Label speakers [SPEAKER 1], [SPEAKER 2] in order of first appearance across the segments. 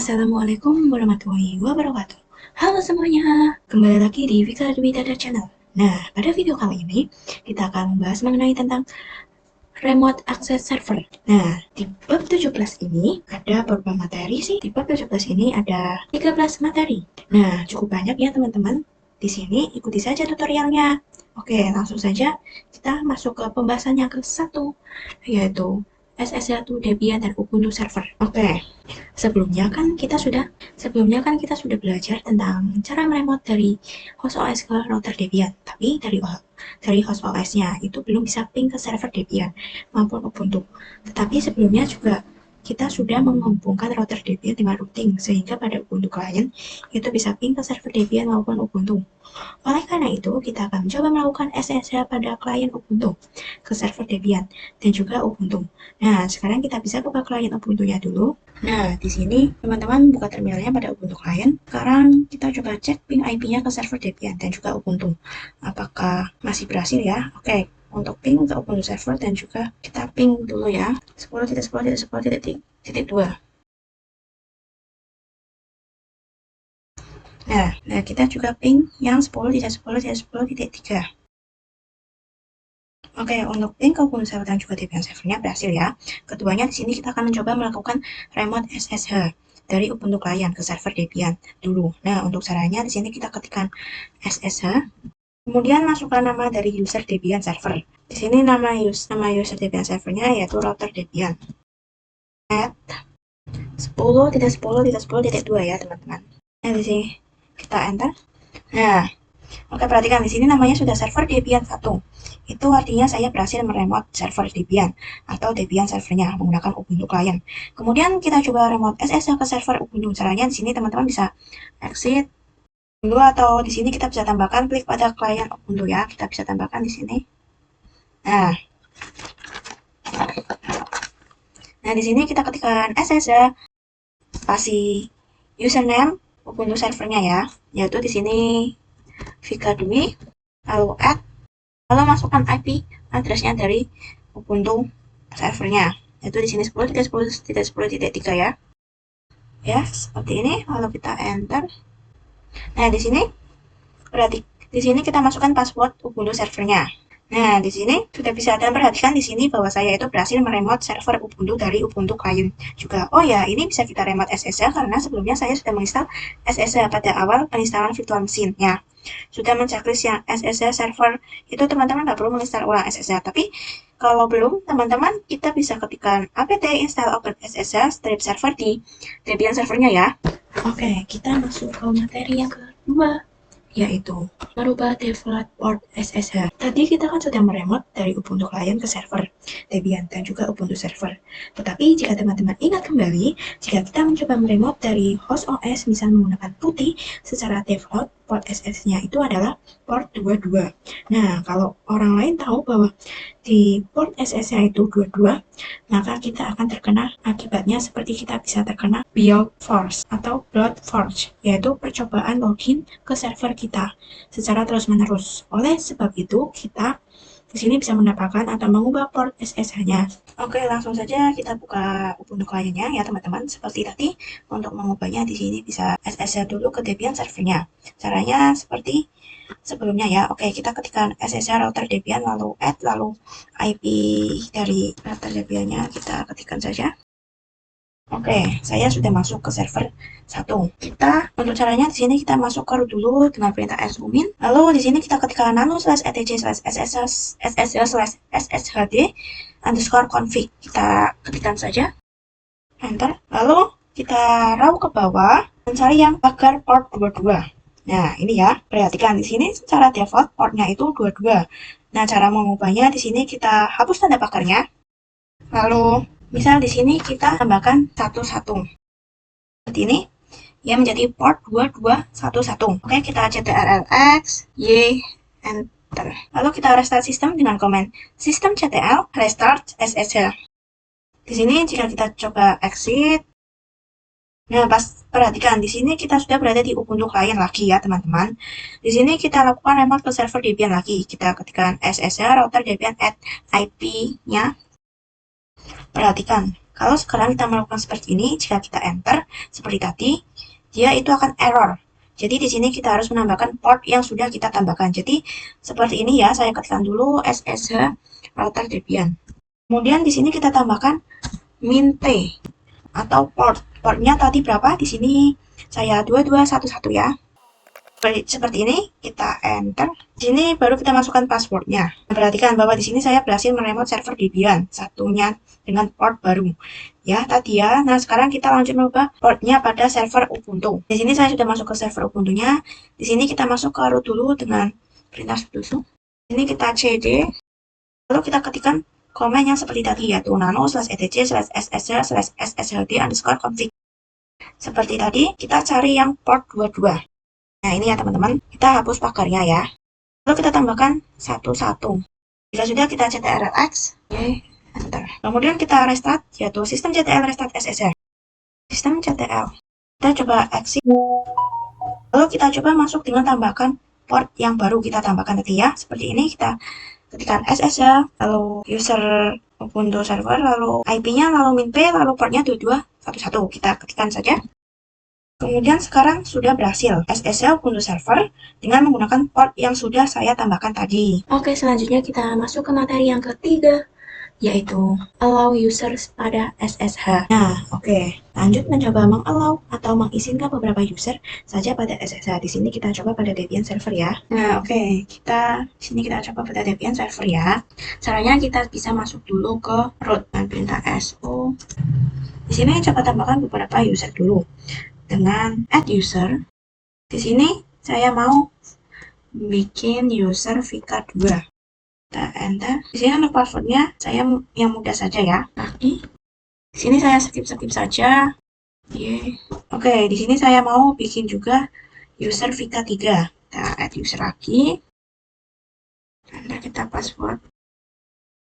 [SPEAKER 1] Assalamualaikum warahmatullahi wabarakatuh. Halo semuanya, kembali lagi di Vika Dwi Dada Channel. Nah, pada video kali ini kita akan membahas mengenai tentang remote access server. Nah, di bab 17 ini ada beberapa materi sih. Di bab 17 ini ada 13 materi. Nah, cukup banyak ya teman-teman. Di sini ikuti saja tutorialnya. Oke, langsung saja kita masuk ke pembahasan yang ke-1, yaitu SS1, Debian, dan Ubuntu Server. Oke, sebelumnya kan kita sudah belajar tentang cara meremote dari host OS ke router Debian. Tapi dari host OS-nya itu belum bisa ping ke server Debian maupun Ubuntu. Tetapi sebelumnya juga kita sudah menghubungkan router Debian dengan routing sehingga pada Ubuntu client itu bisa ping ke server Debian maupun Ubuntu. Oleh karena itu, kita akan mencoba melakukan SSH pada klien Ubuntu ke server Debian dan juga Ubuntu. Nah, sekarang kita bisa buka klien Ubuntu-nya dulu. Nah, di sini teman-teman buka terminalnya pada Ubuntu client. Sekarang kita coba cek ping IP-nya ke server Debian dan juga Ubuntu. Apakah masih berhasil ya? Oke, untuk ping ke Ubuntu server dan juga kita ping dulu ya. 10.10.10.2. Nah, kita juga ping yang 10.10.10.3. Oke, untuk ping ke Ubuntu server dan juga Debian servernya berhasil ya. Keduanya di sini kita akan mencoba melakukan remote SSH dari Ubuntu client ke server Debian dulu. Nah, untuk caranya di sini kita ketikkan SSH, kemudian masukkan nama dari user Debian server. Di sini nama user Debian servernya yaitu router Debian at 10.10.10.2 ya teman-teman. Nah, di sini kita enter. Nah, oke, perhatikan di sini namanya sudah server Debian 1. Itu artinya saya berhasil meremote server Debian atau Debian servernya menggunakan Ubuntu client. Kemudian kita coba remote SSH ke server Ubuntu. Caranya di sini teman-teman bisa exit dulu atau di sini kita bisa tambahkan klik pada klien Ubuntu ya. Kita bisa tambahkan di sini. Nah, di sini kita ketikkan SSH spasi username Ubuntu servernya ya, yaitu di sini Vika Dwi, lalu add, lalu masukkan IP addressnya dari Ubuntu servernya, yaitu di sini 10.10.10.3 ya. Ya, seperti ini. Lalu kita enter. Nah, di sini berarti di sini kita masukkan password Ubuntu servernya. Nah, di sini sudah bisa dan perhatikan di sini bahwa saya itu berhasil meremote server Ubuntu dari Ubuntu client juga. Oh ya, ini bisa kita remote SSH karena sebelumnya saya sudah menginstal SSH pada awal penginstalan virtual machine ya. Sudah menceklis yang SSH server itu teman-teman nggak perlu menginstal ulang SSH. Tapi kalau belum, teman-teman kita bisa ketikkan apt install open SSH strip server di Debian servernya ya. Oke, kita masuk ke materi yang kedua, yaitu merubah default port SSH. Tadi kita kan sudah meremote dari Ubuntu client ke server Debian dan juga Ubuntu server. Tetapi jika teman-teman ingat kembali, jika kita mencoba meremote dari host OS misalnya menggunakan putih, secara default port SSH-nya itu adalah port 22. Nah, kalau orang lain tahu bahwa di port SSH itu 22, maka kita akan terkena akibatnya seperti kita bisa terkena BIOS force atau blood force, yaitu percobaan login ke server kita secara terus-menerus. Oleh sebab itu, kita di sini bisa mendapatkan atau mengubah port SSH-nya. Oke, langsung saja kita buka Ubuntu client-nya ya teman-teman. Seperti tadi, untuk mengubahnya di sini bisa SSH dulu ke Debian servernya. Caranya seperti sebelumnya ya. Oke, kita ketikkan SSH router Debian lalu add, lalu IP dari router Debian-nya kita ketikkan saja. Oke, saya sudah masuk ke server 1. Kita untuk caranya di sini kita masuk ke root dulu dengan perintah sumin. Lalu di sini kita ketikkan nano/etc/ssh/sshd_config. Kita ketikkan saja. Enter. Lalu kita raw ke bawah mencari yang pagar port 22. Nah, ini ya. Perhatikan di sini secara default portnya itu 22. Nah, cara mengubahnya di sini kita hapus tanda pagarnya. Lalu misal di sini kita tambahkan 11 seperti ini ya, menjadi port 2211. Oke, kita ctrlx y enter. Lalu kita restart sistem dengan komen systemctl restart ssh. Di sini jika kita coba exit, nah pas perhatikan di sini kita sudah berada di Ubuntu client lagi ya teman-teman. Di sini kita lakukan remote ke server Debian lagi. Kita ketikkan SSH router Debian at IP-nya. Perhatikan, Kalau sekarang kita melakukan seperti ini, jika kita enter seperti tadi, dia itu akan error. Jadi di sini kita harus menambahkan port yang sudah kita tambahkan. Jadi seperti ini ya, saya ketikkan dulu SSH router Debian. Kemudian di sini kita tambahkan min T atau port. Portnya tadi berapa? Di sini saya 2211 ya. Seperti ini, kita enter. Di sini baru kita masukkan passwordnya. Perhatikan bahwa di sini saya berhasil meremote server Debian satunya dengan port baru. Ya, tadi ya. Nah, sekarang kita lanjut mengubah portnya pada server Ubuntu. Di sini saya sudah masuk ke server Ubuntu-nya. Di sini kita masuk ke root dulu dengan perintah sudo. Di sini kita cd. Lalu kita ketikkan komen yang seperti tadi, yaitu nano/etc/ssr/sshd_config. Seperti tadi, kita cari yang port 22. Nah, ini ya teman-teman, kita hapus pagarnya ya. Lalu kita tambahkan 11. Jika sudah, kita ctrlx, enter. Kemudian kita restart, yaitu sistem ctl restart SSH. Sistem ctl. Kita coba exit. Lalu kita coba masuk dengan tambahkan port yang baru kita tambahkan tadi ya. Seperti ini, kita ketikkan SSH, lalu user Ubuntu server, lalu IP-nya, lalu min P, lalu portnya 2211. Kita ketikkan saja. Kemudian sekarang sudah berhasil SSH Ubuntu server dengan menggunakan port yang sudah saya tambahkan tadi. Oke, selanjutnya kita masuk ke materi yang ketiga, yaitu allow users pada SSH. Nah, oke. Lanjut mencoba mengallow atau mengizinkan beberapa user saja pada SSH. Di sini kita coba pada Debian server ya. Nah, oke. Di sini kita coba pada Debian server ya. Caranya kita bisa masuk dulu ke root dengan perintah su. Di sini coba tambahkan beberapa user dulu. Dengan add user, di sini saya mau bikin user Vika2. Kita enter. Di sini untuk passwordnya saya yang mudah saja ya. Di sini saya skip saja. Oke, di sini saya mau bikin juga user Vika3. Kita add user lagi. Dan kita password.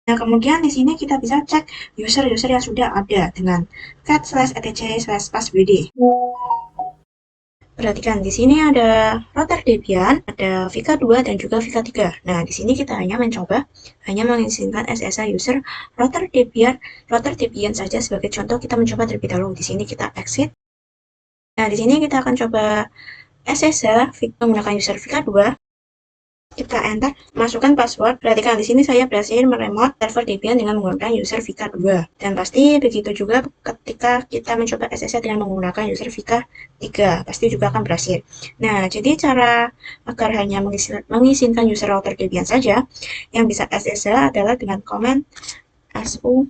[SPEAKER 1] Nah, kemudian di sini kita bisa cek user-user yang sudah ada dengan cat/etc/passwd. Perhatikan di sini ada router Debian, ada Vika2 dan juga Vika3. Nah, di sini kita hanya mengizinkan SSH user router Debian saja sebagai contoh. Kita mencoba terlebih dahulu. Di sini kita exit. Nah, di sini kita akan coba SSH menggunakan user Vika2. Kita enter, masukkan password. Perhatikan di sini saya berhasil meremote server Debian dengan menggunakan user Vika2. Dan pasti begitu juga ketika kita mencoba SSH dengan menggunakan user Vika3, pasti juga akan berhasil. Nah, jadi cara agar hanya mengizinkan user router Debian saja yang bisa SSH adalah dengan komen su.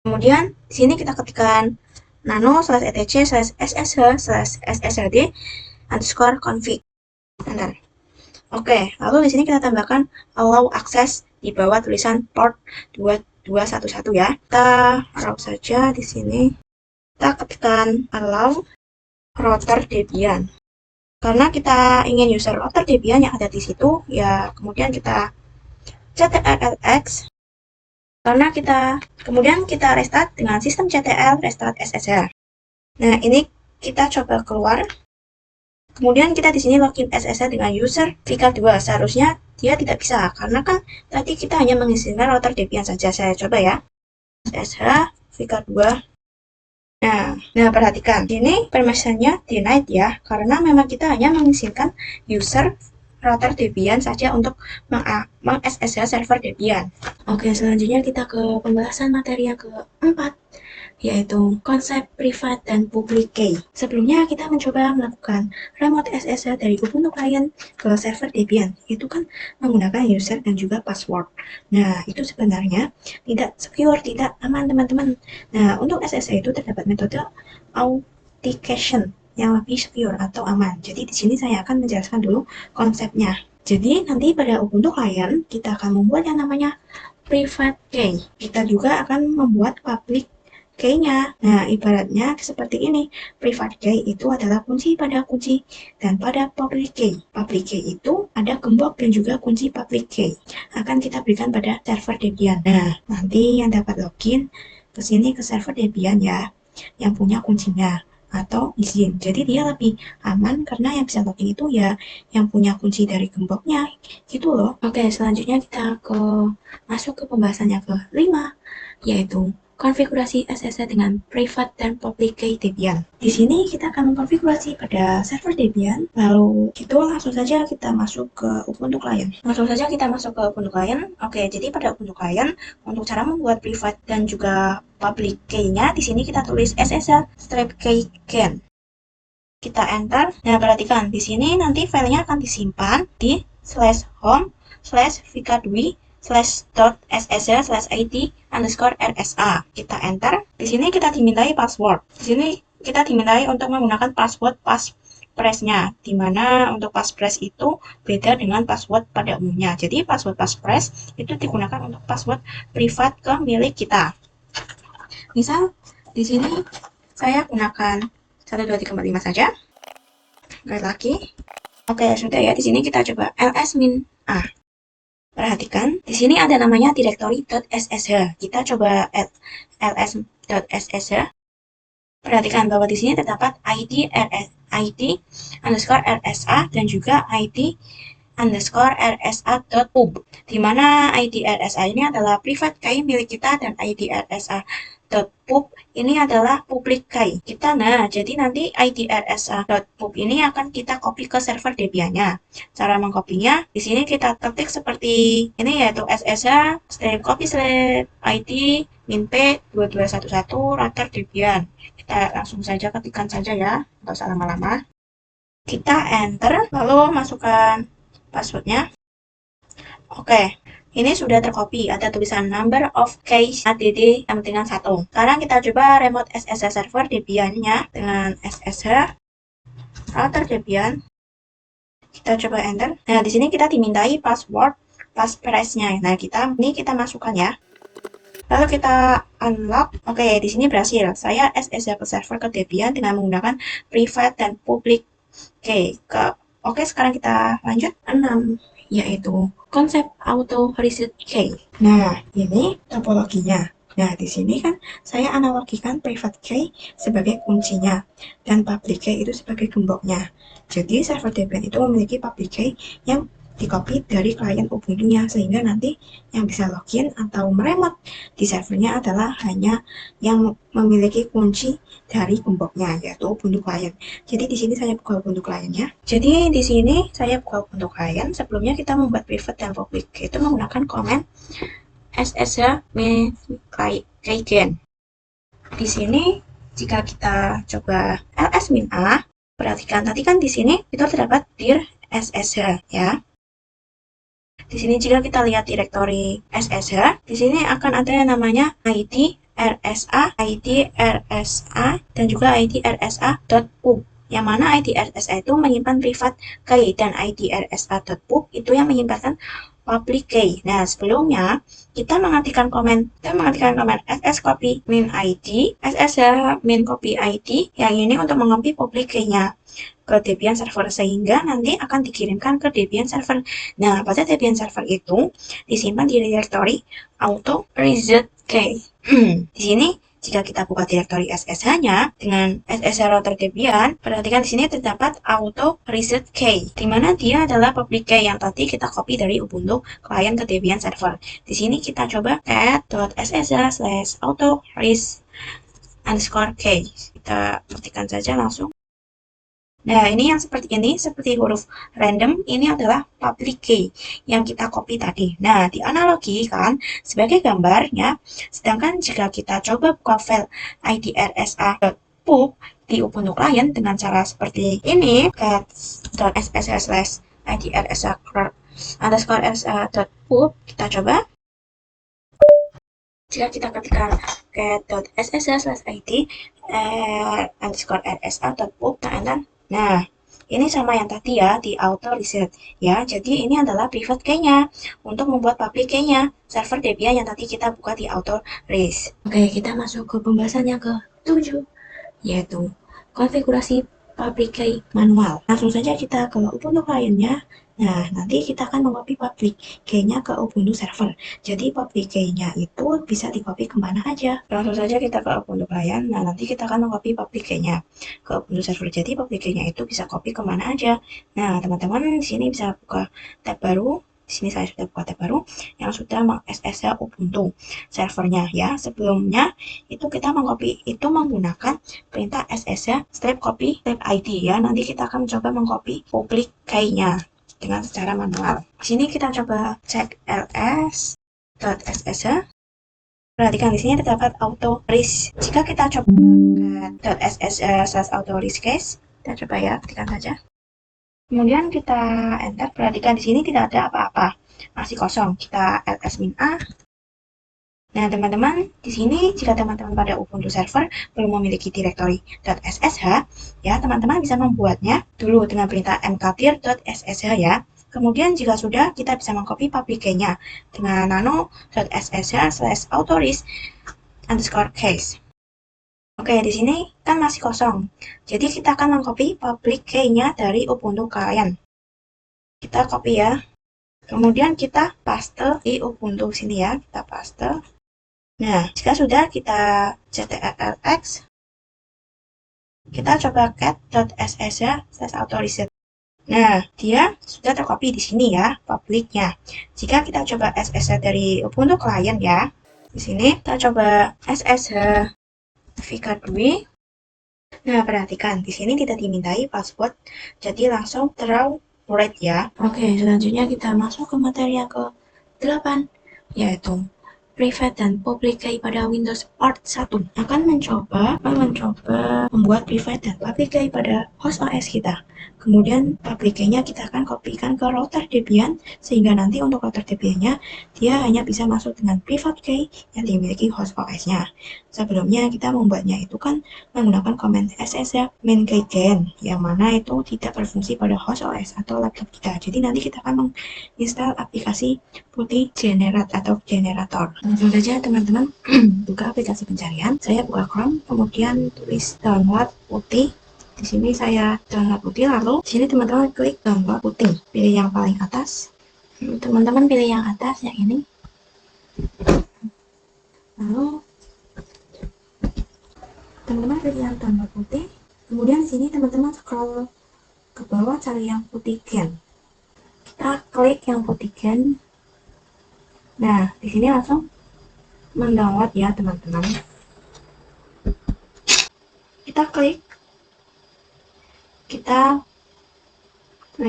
[SPEAKER 1] Kemudian di sini kita ketikkan nano/etc/ssh/sshd_config. Enter. Oke, lalu di sini kita tambahkan allow access di bawah tulisan port 2211 ya. Kita raw saja di sini. Kita ketikkan allow router Debian. Karena kita ingin user router Debian yang ada di situ, ya kemudian kita ctrlx. Kemudian kita restart dengan sistem ctl restart SSH. Nah, ini kita coba keluar. Kemudian kita di sini login SSH dengan user Vika2. Seharusnya dia tidak bisa karena kan tadi kita hanya mengizinkan router Debian saja. Saya coba ya. SSH Vika2. Nah, perhatikan. Ini permissionnya denied ya, karena memang kita hanya mengizinkan user router Debian saja untuk meng-SSH server Debian. Oke, selanjutnya kita ke pembahasan materi yang keempat, yaitu konsep private dan public key. Sebelumnya kita mencoba melakukan remote SSH dari Ubuntu client ke server Debian. Itu kan menggunakan user dan juga password. Nah, itu sebenarnya tidak secure, tidak aman teman-teman. Nah, untuk SSH itu terdapat metode authentication yang lebih secure atau aman. Jadi di sini saya akan menjelaskan dulu konsepnya. Jadi nanti pada Ubuntu client kita akan membuat yang namanya private key. Kita juga akan membuat public key-nya. Nah, ibaratnya seperti ini. Private key itu adalah kunci pada kunci dan pada public key. Public key itu ada gembok dan juga kunci public key. Akan kita berikan pada server Debian. Nah, nanti yang dapat login ke sini ke server Debian ya, yang punya kuncinya atau izin. Jadi dia lebih aman karena yang bisa login itu ya yang punya kunci dari gemboknya gitu loh. Oke, selanjutnya kita masuk ke pembahasan yang kelima, yaitu konfigurasi SSH dengan private dan public key Debian. Di sini kita akan mengkonfigurasi pada server Debian, lalu gitu langsung saja kita masuk ke Ubuntu Client. Langsung saja kita masuk ke Ubuntu Client. Oke, jadi pada Ubuntu Client, untuk cara membuat private dan juga public key-nya, di sini kita tulis SSH-key-gen. Kita enter. Nah, perhatikan di sini nanti filenya akan disimpan di /home/vk2//it_rsa. Kita enter. Di sini kita dimintai password. Di sini kita dimintai untuk menggunakan password passphrase-nya, di mana untuk passphrase itu beda dengan password pada umumnya. Jadi password passphrase itu digunakan untuk password privat ke milik kita. Misal di sini saya gunakan 12345 saja. Sekali lagi. Oke, sudah ya. Di sini kita coba ls-a. Perhatikan, di sini ada namanya directory.ssh. Kita coba add ls.ssh. Perhatikan bahwa di sini terdapat id_rsa dan juga id_rsa.pub, di mana id_rsa ini adalah private key milik kita dan id_rsa.pub ini adalah public key kita. Nah, jadi nanti id_rsa.pub ini akan kita copy ke server Debian-nya. Cara mengkopinya di sini kita ketik seperti ini, yaitu ssh/copy/id min_p 2211 router Debian. Kita langsung saja ketikkan saja ya, nggak usah lama-lama. Kita enter, lalu masukkan passwordnya. Oke, ini sudah tercopy, ada tulisan number of keys add sama dengan 1. Sekarang kita coba remote SSH server Debian-nya dengan SSH router Debian. Kita coba enter. Nah, di sini kita dimintai password passphrase-nya. Nah, kita masukkan ya. Lalu kita unlock. Oke, di sini berhasil. Saya SSH ke server ke Debian dengan menggunakan private dan public key. Oke, sekarang kita lanjut 6, yaitu konsep auto reset key. Nah, ini topologinya. Nah, di sini kan saya analogikan private key sebagai kuncinya dan public key itu sebagai gemboknya. Jadi server Debian itu memiliki public key yang di-copy dari klien Ubuntu-nya, sehingga nanti yang bisa login atau meremote di servernya adalah hanya yang memiliki kunci dari gemboknya, yaitu Ubuntu Client. Jadi di sini saya buka Ubuntu Client-nya. Jadi di sini saya buka Ubuntu Client. Sebelumnya kita membuat private dan public itu menggunakan command ssh-keygen. Di sini jika kita coba ls-a, perhatikan tadi kan di sini itu terdapat dir ssh ya. Di sini jika kita lihat directory SSH, di sini akan ada yang namanya id_rsa, dan juga id_rsa.pub. Yang mana id_rsa itu menyimpan private key dan id_rsa.pub itu yang menyimpan public key. Nah, sebelumnya kita mengetikkan komen /copy min_id, ssh-copy id, yang ini untuk mengcopy public key-nya ke Debian server, sehingga nanti akan dikirimkan ke Debian server. Nah, pada Debian server itu disimpan di directory auto reset key. Di sini jika kita buka directory SSH-nya dengan SSH router Debian, perhatikan di sini terdapat auto reset key, di mana dia adalah public key yang tadi kita copy dari Ubuntu client ke Debian server. Di sini kita coba cat.ssh/auto reset_key. Kita ketikkan saja langsung. Nah, ini yang seperti ini, seperti huruf random, ini adalah public key yang kita copy tadi. Nah, dianalogikan sebagai gambarnya, sedangkan jika kita coba buka file id_rsa.pub di Ubuntu Client dengan cara seperti ini, cat.ssh/id_rsa_rsa.pub, kita coba. Jika kita ketikkan cat.ssh/id_rsa.pub, enter. Nah, ini sama yang tadi ya, di auto reset ya. Jadi ini adalah private key-nya untuk membuat public key-nya server Debian yang tadi kita buka di auto reset. Oke, kita masuk ke pembahasan yang ke-7, yaitu konfigurasi public key manual. Langsung saja kita ke Ubuntu Client-nya. Nah, nanti kita akan mengcopy public key-nya ke Ubuntu server. Jadi public key-nya itu bisa di-copy kemana aja. Langsung saja kita ke Ubuntu Client. Nah, nanti kita akan mengcopy public key-nya ke Ubuntu server. Jadi public key-nya itu bisa copy kemana aja. Nah, teman-teman di sini bisa buka tab baru Di sini saya sudah buat tab baru yang sudah meng-SSH Ubuntu servernya ya. Sebelumnya itu kita mengcopy itu menggunakan perintah SSH strip copy strip ID ya. Nanti kita akan mencoba mengcopy public key-nya dengan secara manual. Di sini kita coba cek ls.ssh. Perhatikan di sini terdapat auto risk. Jika kita coba .ssh/auto risk case, kita coba ya, ketikkan saja. Kemudian kita enter, perhatikan di sini tidak ada apa-apa, masih kosong. Kita ls-a. Nah, teman-teman, di sini jika teman-teman pada Ubuntu server belum memiliki directory .ssh, ya teman-teman bisa membuatnya dulu dengan perintah mkdir.ssh ya. Kemudian jika sudah, kita bisa mengcopy public key-nya dengan nano.ssh/autoris_case. Oke, di sini kan masih kosong. Jadi kita akan mengcopy public key-nya dari Ubuntu kalian. Kita copy ya. Kemudian kita paste di Ubuntu sini ya. Kita paste. Nah, jika sudah kita ctrlx. Kita coba cat.ssh/autoreset. Nah, dia sudah tercopy di sini ya, publiknya. Jika kita coba SSH dari Ubuntu client ya. Di sini kita coba SSH Vika Dwi. Nah, perhatikan di sini tidak dimintai password, jadi langsung terauret ya. Oke, selanjutnya kita masuk ke materi yang ke-8, yaitu private dan public key pada Windows Part 1. Akan mencoba membuat private dan public key pada host OS kita. Kemudian public key-nya kita akan kopikan ke router Debian, sehingga nanti untuk router Debian-nya dia hanya bisa masuk dengan private key yang dimiliki host OS-nya. Sebelumnya kita membuatnya itu kan menggunakan command ssh main keygen, yang mana itu tidak berfungsi pada host OS atau laptop kita. Jadi nanti kita akan menginstal aplikasi putih generate atau generator. Langsung saja teman-teman buka aplikasi pencarian. Saya buka Chrome, kemudian tulis download putih. Di sini saya download putih, lalu di sini teman-teman klik download putih. Pilih yang paling atas. Teman-teman pilih yang atas, yang ini. Lalu teman-teman pilih yang download putih. Kemudian di sini teman-teman scroll ke bawah cari yang putih gen. Kita klik yang putih gen. Nah, di sini langsung mendownload ya teman-teman. Kita klik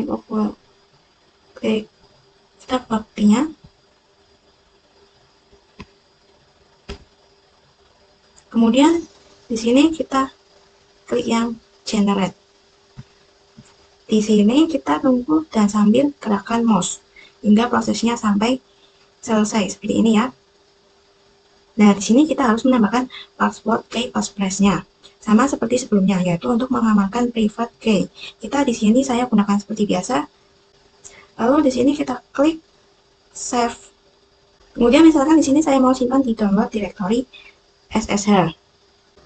[SPEAKER 1] open, kita copy-nya. Kemudian di sini kita klik yang generate. Di sini kita tunggu dan sambil gerakan mouse hingga prosesnya sampai selesai seperti ini ya. Nah, di sini kita harus menambahkan password key passphrase-nya. Sama seperti sebelumnya, yaitu untuk mengamankan private key. Kita di sini saya gunakan seperti biasa. Lalu di sini kita klik save. Kemudian misalkan di sini saya mau simpan di download directory SSH.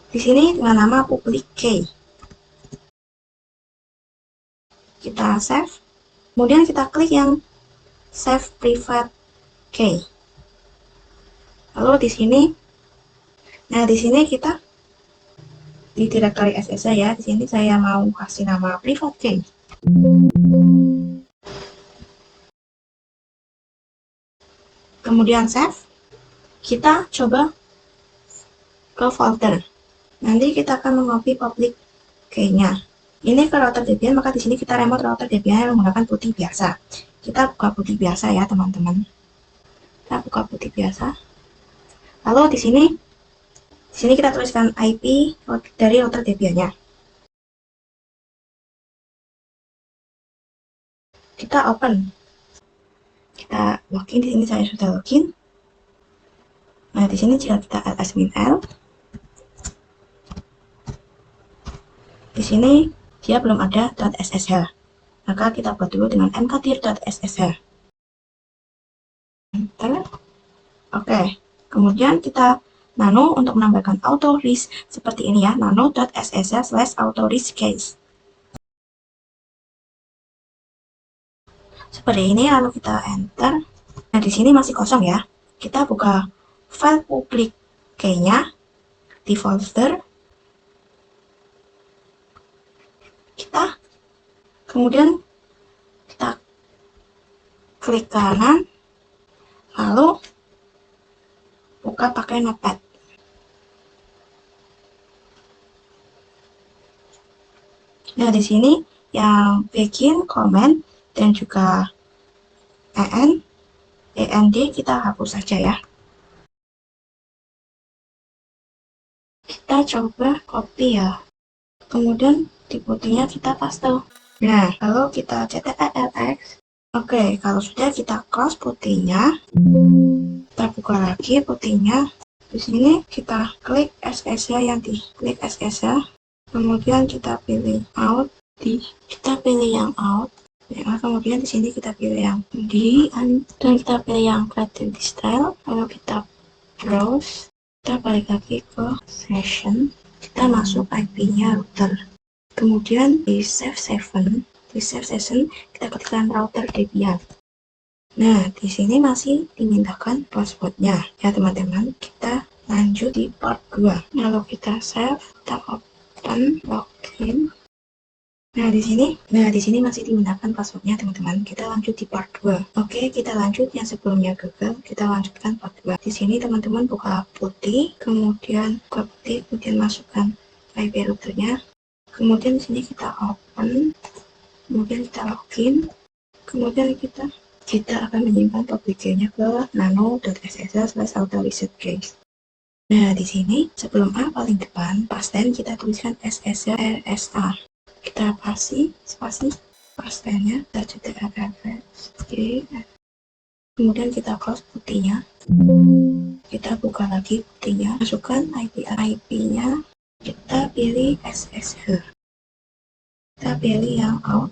[SPEAKER 1] Di sini dengan nama public key. Kita save. Kemudian kita klik yang save private key. Lalu di sini, nah di sini kita di directory SSH ya. Di sini saya mau kasih nama private key. Kemudian save. Kita coba ke folder. Nanti kita akan mengcopy public key-nya. Ini ke router Debian, maka di sini kita remote router Debian menggunakan putih biasa. Kita buka putih biasa ya, teman-teman. Kita buka putih biasa. Lalu di sini kita tuliskan IP dari router Debian-nya. Kita open. Kita login, di sini saya sudah login. Nah, di sini jika kita ls-l, di sini dia belum ada .ssh. Maka kita buat dulu dengan mkdir.ssh. Enter. Oke. Kemudian kita nano untuk menambahkan auto risk seperti ini ya, nano.ssh/auto risk case. Seperti ini, lalu kita enter. Nah, di sini masih kosong ya. Kita buka file public key-nya di folder. Kemudian kita klik kanan, lalu buka pakai notepad. Nah, di sini yang bikin komen dan juga END kita hapus saja ya. Kita coba copy ya. Kemudian di putihnya kita paste. Nah, lalu kita CTRL-X. Oke, kalau sudah kita close putihnya, kita buka lagi putihnya. Di sini kita klik SS yang diklik SS, kemudian kita pilih out, kita pilih yang out. Ya, kemudian di sini kita pilih yang di dan kita pilih yang creative style, lalu kita browse, kita balik lagi ke session, kita masuk IP-nya router, kemudian di save session kita ketikkan router Debian. Nah, di sini masih dimintakan passwordnya ya teman-teman. Kita lanjut di part 2. Lalu kita save, kita open, login. Nah, di sini masih dimintakan passwordnya teman-teman. Kita lanjut di part 2. Oke, kita lanjut yang sebelumnya gagal, kita lanjutkan part 2. Di sini teman-teman buka putih, kemudian masukkan IP routernya. Kemudian di sini kita open, kemudian kita login, kemudian kita akan menyimpan public key-nya ke nano.ss/auto-reset-case. Nah, di sini sebelum A paling depan, pasten kita tuliskan SSA RSA. Kita spasi pastennya, kita CTRL-X, kemudian kita close putihnya. Kita buka lagi putihnya, masukkan IP-nya, kita pilih SSH. Kita pilih yang out,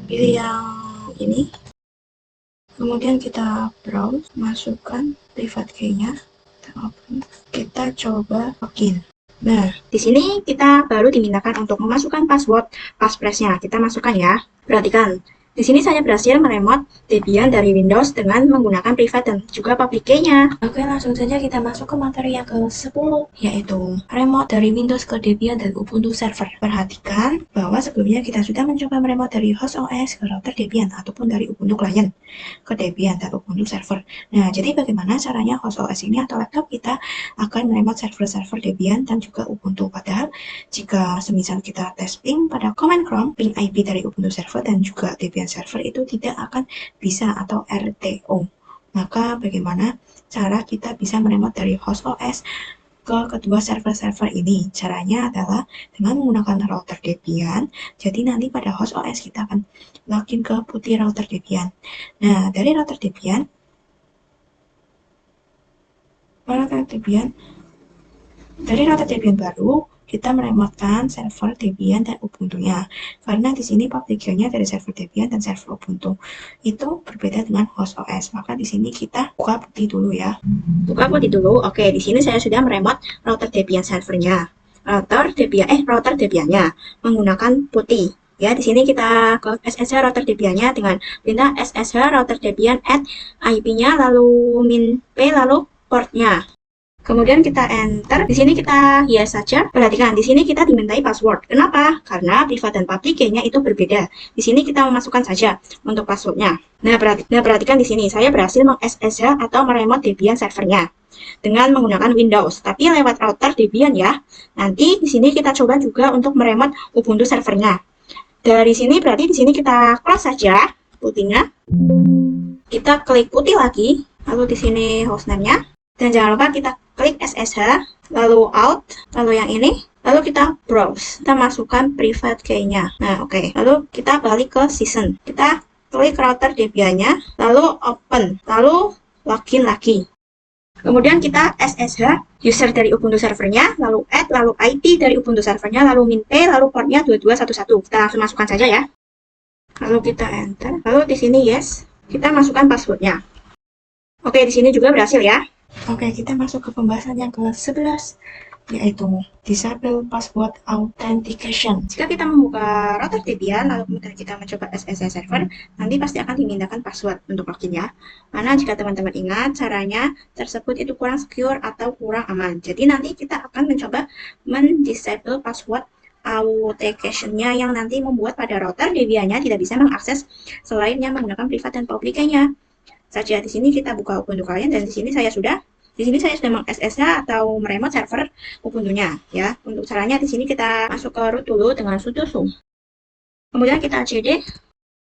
[SPEAKER 1] pilih yang ini, kemudian kita browse, masukkan private key-nya, kita open, kita coba login. Nah, di sini kita baru dimintakan untuk memasukkan password passphrase-nya. Kita masukkan ya. Perhatikan, di sini saya berhasil meremot Debian dari Windows dengan menggunakan private dan juga public key-nya. Oke, langsung saja kita masuk ke materi yang ke-10, yaitu remote dari Windows ke Debian dan Ubuntu server. Perhatikan bahwa sebelumnya kita sudah mencoba meremot dari host OS ke router Debian ataupun dari Ubuntu client ke Debian dan Ubuntu server. Nah, jadi bagaimana caranya host OS ini atau laptop kita akan meremot server-server Debian dan juga Ubuntu. Padahal jika semisal kita tes ping pada command prompt, ping IP dari Ubuntu server dan juga Debian server itu tidak akan bisa atau RTO. Maka bagaimana cara kita bisa meremot dari host OS ke kedua server-server ini? Caranya adalah dengan menggunakan router Debian. Jadi nanti pada host OS kita akan login ke putih router Debian. Nah, dari router Debian baru kita meremotkan server Debian dan Ubuntu-nya. Karena di sini public key-nya dari server Debian dan server Ubuntu itu berbeda dengan host OS. Maka di sini kita buka putih dulu ya. Buka putih dulu. Oke, di sini saya sudah meremot router Debian servernya. Router Debian-nya menggunakan putih. Ya, di sini kita ke SSH router Debian-nya dengan perintah SSH router Debian add IP-nya lalu min p lalu portnya. Kemudian kita enter. Di sini kita hias saja. Perhatikan, di sini kita dimintai password. Kenapa? Karena private dan public key-nya itu berbeda. Di sini kita memasukkan saja untuk passwordnya. Nah, perhatikan di sini saya berhasil meng-SSH atau meremot Debian servernya dengan menggunakan Windows, tapi lewat router Debian ya. Nanti di sini kita coba juga untuk meremot Ubuntu servernya. Dari sini berarti di sini kita close saja putihnya. Kita klik putih lagi, lalu di sini hostname-nya. Dan jangan lupa kita klik SSH, lalu out, lalu yang ini, lalu kita browse. Kita masukkan private key-nya. Nah, oke. Lalu kita balik ke season. Kita klik router Debian-nya, lalu open, lalu login lagi. Kemudian kita SSH user dari Ubuntu servernya, lalu add, lalu IP dari Ubuntu servernya, lalu min p, lalu portnya 2211. Kita langsung masukkan saja ya. Lalu kita enter. Lalu di sini yes, kita masukkan passwordnya. Oke, di sini juga berhasil ya. Oke, kita masuk ke pembahasan yang ke-11, yaitu Disable Password Authentication. Jika kita membuka router Debian, lalu kemudian kita mencoba SSH server, nanti pasti akan dimintakan password untuk login ya. Mana jika teman-teman ingat, caranya tersebut itu kurang secure atau kurang aman. Jadi nanti kita akan mencoba mendisable password authentication-nya yang nanti membuat pada router Debian-nya tidak bisa mengakses selainnya menggunakan privat dan public key-nya saja. Di sini kita buka Ubuntu kalian dan di sini saya sudah meng-SSH atau meremote server Ubuntu-nya ya. Untuk caranya di sini kita masuk ke root dulu dengan sudo sum. Kemudian kita cd.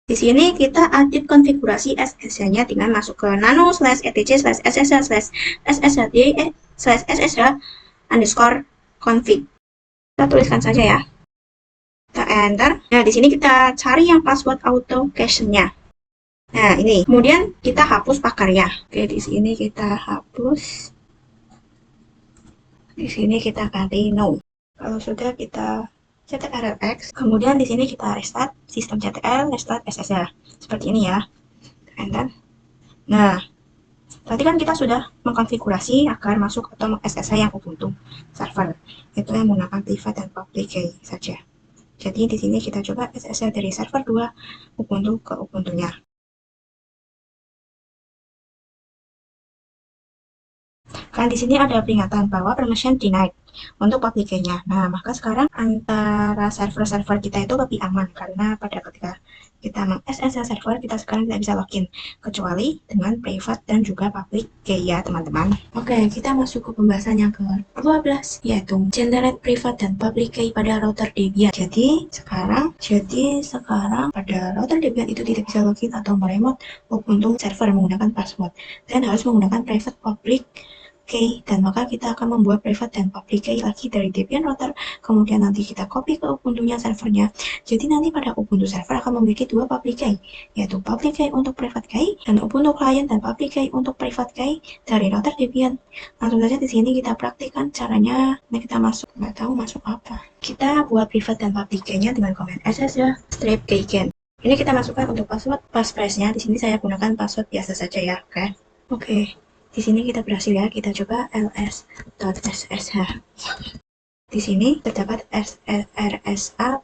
[SPEAKER 1] Di sini kita update konfigurasi SSH-nya dengan masuk ke nano /etc/ssh/sshd/ssh_config. Kita tuliskan saja ya. Kita enter. Nah, di sini kita cari yang password authentication-nya. Nah, ini. Kemudian kita hapus pakarnya. Oke, di sini kita hapus. Di sini kita ganti no. Kalau sudah kita ctrlx. Kemudian di sini kita restart sistem ctl, restart SSH. Seperti ini ya. Enter. Nah, tadi kan kita sudah mengkonfigurasi agar masuk atau SSH yang Ubuntu server. Itu yang menggunakan private dan public key saja. Jadi di sini kita coba SSH dari server 2 Ubuntu ke Ubuntu-nya. Kan di sini ada peringatan bahwa permission denied untuk public key-nya. Nah, maka sekarang antara server-server kita itu lebih aman karena pada ketika kita meng-SSH server, kita sekarang tidak bisa login kecuali dengan private dan juga public key ya, teman-teman. Oke, kita masuk ke pembahasan yang ke-12 yaitu generate private dan public key pada router Debian. Jadi sekarang pada router Debian itu tidak bisa login atau meremote Ubuntu server menggunakan password dan harus menggunakan private public key, dan maka kita akan membuat private dan public key lagi dari Debian router, kemudian nanti kita copy ke Ubuntu-nya servernya. Jadi nanti pada Ubuntu server akan memiliki dua public key, yaitu public key untuk private key dan Ubuntu client dan public key untuk private key dari router Debian. Langsung saja di sini kita praktikkan caranya. Nah, kita masuk, nggak tahu masuk apa. Kita buat private dan public key-nya dengan command SSH strip keygen. Ini kita masukkan untuk password passphrase-nya. Di sini saya gunakan password biasa saja ya, oke. Di sini kita berhasil ya, kita coba ls.ssh. Di sini terdapat rsa.up.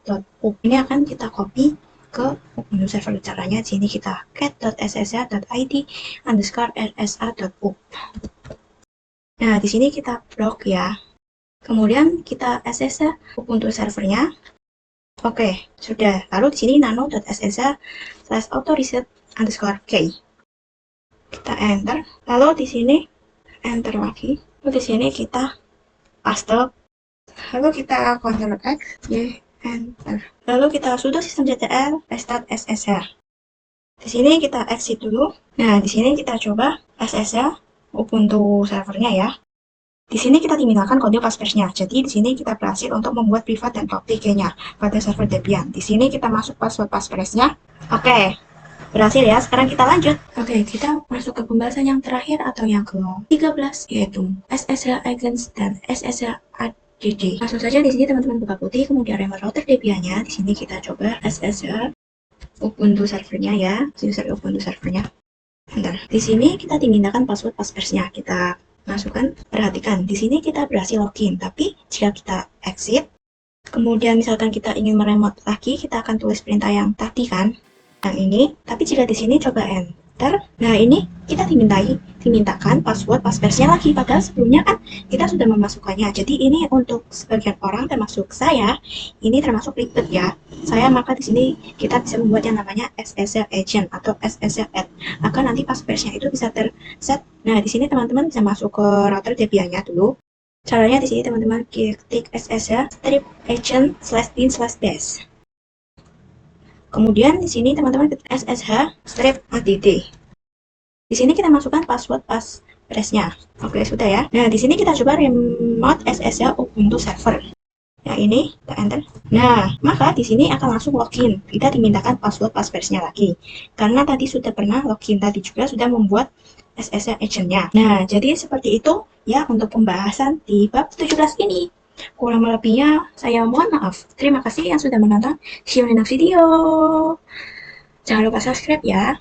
[SPEAKER 1] Ini akan kita copy ke Ubuntu server. Caranya di sini kita cat.ssh.id_rsa.up. Nah, di sini kita blok ya. Kemudian kita SSH Ubuntu servernya. Oke, sudah. Lalu di sini nano.ssh/auto-reset_key. Kita enter, lalu di sini enter lagi, lalu di sini kita paste, lalu kita Ctrl X, enter, lalu kita sudo systemctl restart SSH. Di sini kita exit dulu. Nah, di sini kita coba SSH Ubuntu servernya ya. Di sini kita dimintakan kode passphrase-nya. Jadi di sini kita berhasil untuk membuat private dan public key-nya pada server Debian. Di sini kita masuk password passphrase-nya. Oke. Berhasil ya, sekarang kita lanjut. Oke, kita masuk ke pembahasan yang terakhir atau yang ke-13 yaitu SSH agents dan SSH add. Langsung saja di sini teman-teman buka putih, kemudian remote router Debian-nya. Di sini kita coba SSH Ubuntu servernya ya, user Ubuntu servernya. Bentar. Di sini kita dimintakan password passphrase-nya. Kita masukkan, perhatikan. Di sini kita berhasil login, tapi jika kita exit, kemudian misalkan kita ingin meremote lagi, kita akan tulis perintah yang tadi kan, yang ini. Tapi jika di sini coba enter, nah ini kita dimintakan password passphrase-nya lagi, padahal sebelumnya kan kita sudah memasukkannya. Jadi ini untuk sebagian orang termasuk saya, ini termasuk ribet ya. Maka di sini kita bisa membuat yang namanya SSH agent atau SSH add, agar nanti passphrase-nya itu bisa terset. Nah, di sini teman-teman bisa masuk ke router Debian-nya dulu. Caranya di sini teman-teman klik SSH strip agent/bin/dash. Kemudian di sini teman-teman ketik SSH strip add. Di sini kita masukkan password passphrase-nya. Oke, sudah ya. Nah, di sini kita coba remote SSH Ubuntu server. Yang ini kita enter. Nah, maka di sini akan langsung login. Tidak dimintakan password passphrase-nya lagi. Karena tadi sudah pernah login, tadi juga sudah membuat SSH agent-nya. Nah, jadi seperti itu ya untuk pembahasan di bab 17 ini. Kurang lebihnya saya mohon maaf. Terima kasih yang sudah menonton. See you in the next video. Jangan lupa subscribe ya.